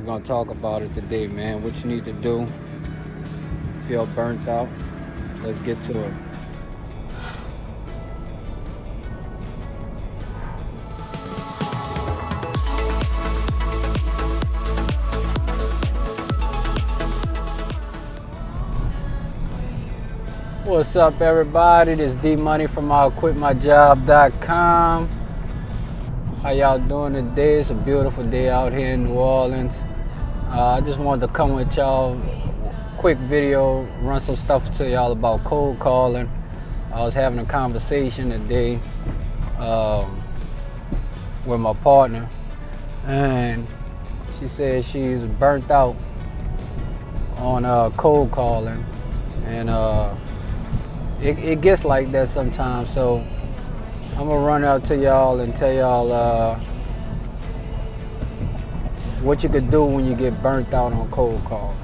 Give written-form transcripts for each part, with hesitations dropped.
We're gonna talk about it today, man. What you need to do. Feel burnt out. Let's get to it. What's up, everybody? This is D Money from IQuitMyJob.com. How y'all doing today? It's a beautiful day out here in New Orleans. I just wanted to come with y'all, quick video, run some stuff to y'all about cold calling. I was having a conversation today with my partner, and she said she's burnt out on cold calling, and it gets like that sometimes. So I'm gonna run out to y'all and tell y'all what you could do when you get burnt out on cold calling.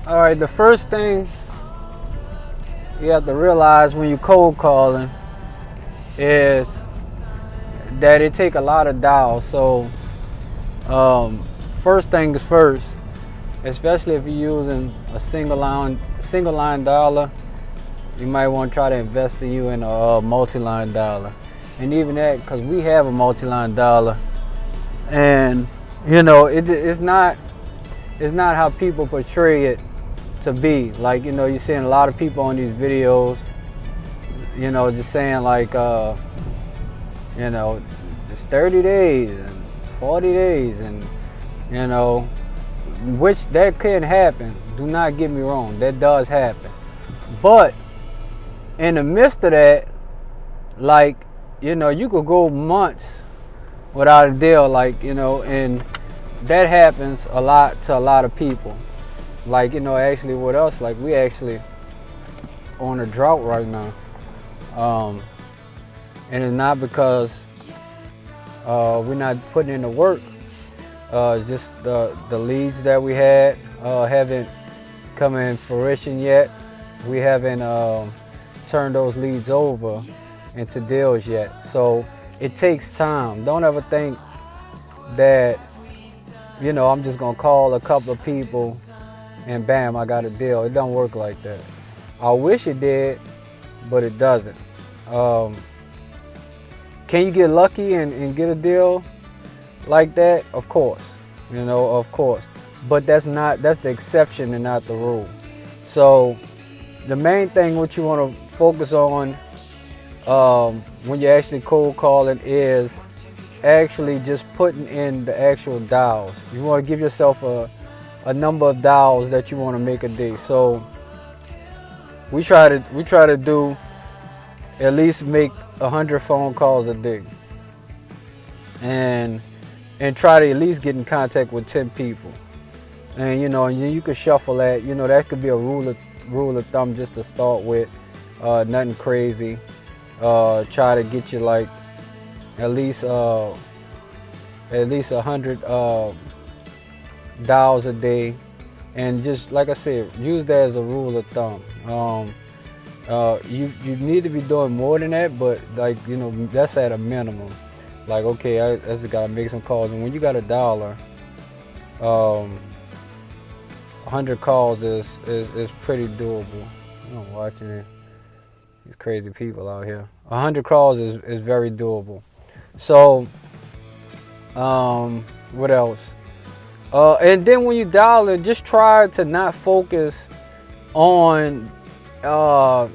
All right, the first thing you have to realize when you cold calling is that it take a lot of dials. So first thing is first, especially if you're using a single line dialer, you might want to try to invest in you in a multi-line dialer. And even that, because we have a multi-line dialer, and it's not how people portray it to be. Like, you're seeing a lot of people on these videos, just saying like, it's 30 days and 40 days, and which that can happen. Do not get me wrong, that does happen. But in the midst of that, like, you could go months without a deal, like, and that happens a lot to a lot of people. Like, actually with us, like, we actually on a drought right now. And it's not because we're not putting in the work. It's just the leads that we had haven't come in fruition yet. We haven't turned those leads over into deals yet. So it takes time. Don't ever think that, I'm just gonna call a couple of people and bam, I got a deal. It don't work like that. I wish it did, but it doesn't. Can you get lucky and get a deal like that? Of course, of course. But that's the exception and not the rule. So the main thing what you want to focus on when you're actually cold calling is actually just putting in the actual dials. You want to give yourself a number of dials that you want to make a day. So we try to do at least make 100 phone calls a day, and try to at least get in contact with 10 people. And and you could shuffle that. That could be a rule of thumb just to start with. Nothing crazy. Try to get you like at least 100 dials a day, and just like I said, use that as a rule of thumb. You need to be doing more than that, but like that's at a minimum. Like, okay, I just gotta make some calls, and when you got a dollar, 100 calls is pretty doable. I'm watching it. These crazy people out here. 100 calls is very doable. So, what else? And then when you dial it, just try to not focus on how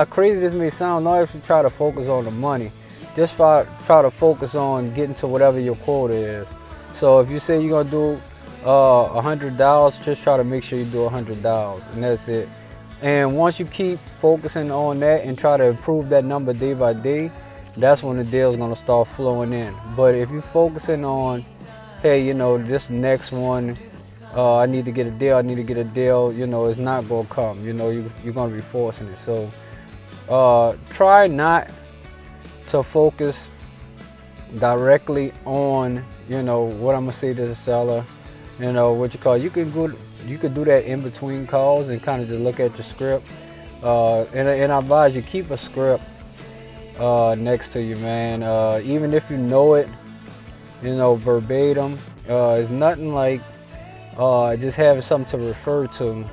crazy this may sound. Not if you try to focus on the money. Just try to focus on getting to whatever your quota is. So if you say you're gonna do 100 dials, just try to make sure you do 100 dials, and that's it. And once you keep focusing on that and try to improve that number day by day, that's when the deal's gonna start flowing in. But if you're focusing on, hey, this next one, I need to get a deal, it's not gonna come. You're gonna be forcing it. So try not to focus directly on, what I'm gonna say to the seller, what you call. You could do that in between calls and kind of just look at your script. And I advise you keep a script next to you, man. Even if you know it, verbatim. It's nothing like just having something to refer to,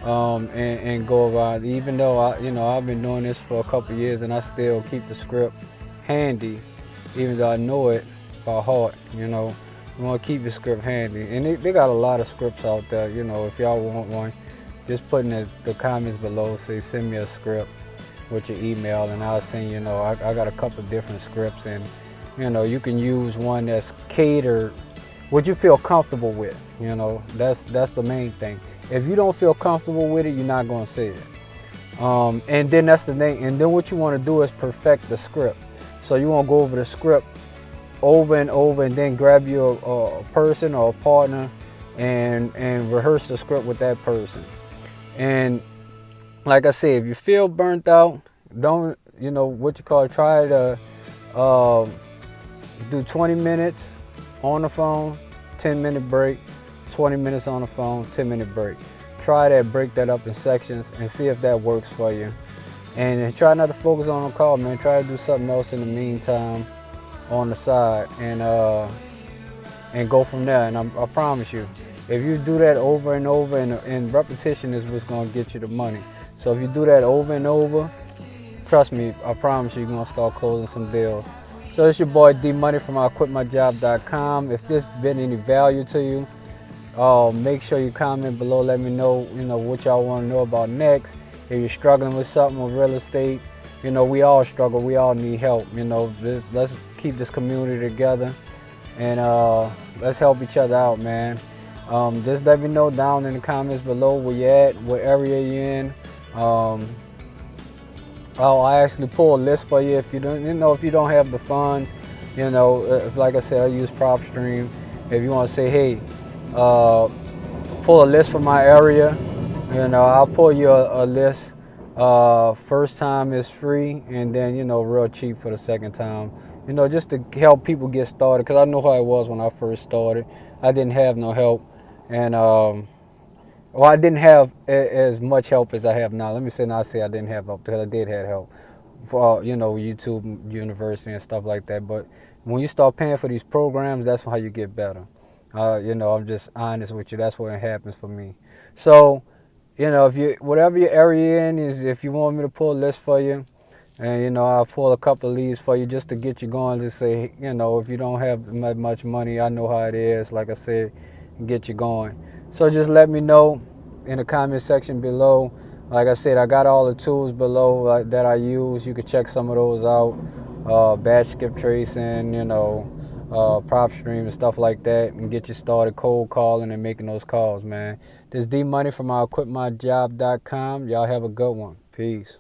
and go about. Even though I've been doing this for a couple of years, and I still keep the script handy, even though I know it by heart. You want to keep your script handy, and they got a lot of scripts out there. If y'all want one, just put in the comments below. Say send me a script with your email, and I'll send you. I got a couple of different scripts, and you can use one that's catered what you feel comfortable with. That's the main thing. If you don't feel comfortable with it, you're not going to say it. And then that's the thing. And then what you want to do is perfect the script. So you want to go over the script over and over, and then grab you a person or a partner and rehearse the script with that person. And like I said, if you feel burnt out, don't try to do 20 minutes on the phone, 10-minute break, 20 minutes on the phone, 10-minute break. Try that, break that up in sections, and see if that works for you. And try not to focus on the call, man. Try to do something else in the meantime on the side, and go from there. And I promise you, if you do that over and over, and repetition is what's going to get you the money. So if you do that over and over, trust me, I promise you, you're going to start closing some deals. So it's your boy D Money from IQuitMyJob.com. If this been any value to you, make sure you comment below. Let me know, what y'all want to know about next. If you're struggling with something with real estate, we all struggle. We all need help. Let's keep this community together, and let's help each other out, man. Just let me know down in the comments below where you're at, what area you're in. I'll actually pull a list for you if you don't have the funds. Like I said, I use PropStream. If you want to say, hey, pull a list for my area, I'll pull you a list. First time is free, and then real cheap for the second time. Just to help people get started, because I know how it was when I first started. I didn't have no help, and I didn't have as much help as I have now. Let me say not say I didn't have help, because I did have help for YouTube University and stuff like that. But when you start paying for these programs, that's how you get better. I'm just honest with you. That's what happens for me. So, if whatever your area in is, if you want me to pull a list for you, and I'll pull a couple of leads for you just to get you going. Just say, if you don't have much money, I know how it is. Like I said, get you going. So just let me know in the comment section below. Like I said, I got all the tools below that I use. You can check some of those out. Batch skip tracing, PropStream and stuff like that, and get you started cold calling and making those calls, man. This is D Money from IQuitMyJob.com. Y'all have a good one. Peace.